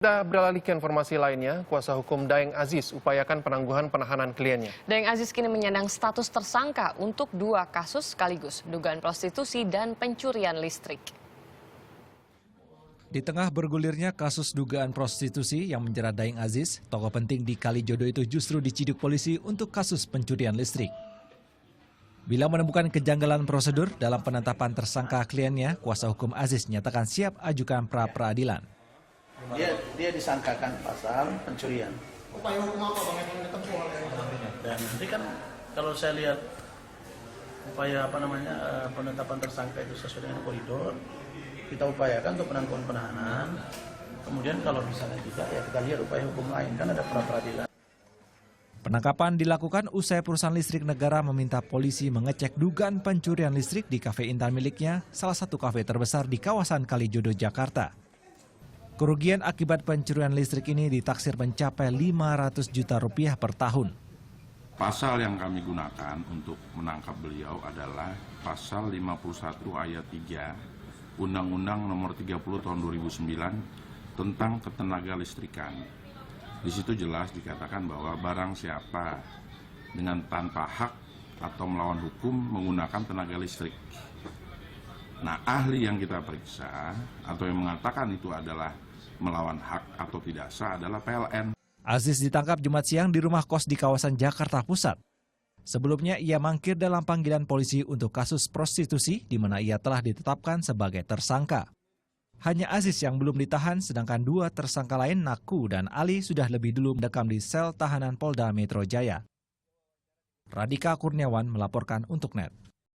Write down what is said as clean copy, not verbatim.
Kita beralih ke informasi lainnya, kuasa hukum Daeng Aziz upayakan penangguhan penahanan kliennya. Daeng Aziz kini menyandang status tersangka untuk 2 kasus sekaligus, dugaan prostitusi dan pencurian listrik. Di tengah bergulirnya kasus dugaan prostitusi yang menjerat Daeng Aziz, tokoh penting di Kalijodo itu justru diciduk polisi untuk kasus pencurian listrik. Bila menemukan kejanggalan prosedur dalam penetapan tersangka kliennya, kuasa hukum Aziz nyatakan siap ajukan pra-peradilan. Dia disangkakan pasal pencurian. Upaya hukum apa Bang yang ditempuh oleh? Dan nanti kan kalau saya lihat upaya penetapan tersangka itu sesuai dengan koridor, kita upayakan untuk penangguhan penahanan. Kemudian kalau misalnya tidak, ya kita lihat upaya hukum lain, kan ada pra-peradilan. Penangkapan dilakukan usai perusahaan listrik negara meminta polisi mengecek dugaan pencurian listrik di kafe Intan miliknya, salah satu kafe terbesar di kawasan Kalijodo, Jakarta. Kerugian akibat pencurian listrik ini ditaksir mencapai 500 juta rupiah per tahun. Pasal yang kami gunakan untuk menangkap beliau adalah pasal 51 ayat 3 Undang-Undang Nomor 30 Tahun 2009 tentang ketenaga listrikan. Di situ jelas dikatakan bahwa barang siapa dengan tanpa hak atau melawan hukum menggunakan tenaga listrik. Nah, ahli yang kita periksa atau yang mengatakan itu adalah melawan hak atau tidak sah adalah PLN. Aziz ditangkap Jumat siang di rumah kos di kawasan Jakarta Pusat. Sebelumnya ia mangkir dalam panggilan polisi untuk kasus prostitusi di mana ia telah ditetapkan sebagai tersangka. Hanya Aziz yang belum ditahan, sedangkan 2 tersangka lain Naku dan Ali sudah lebih dulu mendekam di sel tahanan Polda Metro Jaya. Radika Kurniawan melaporkan untuk NET.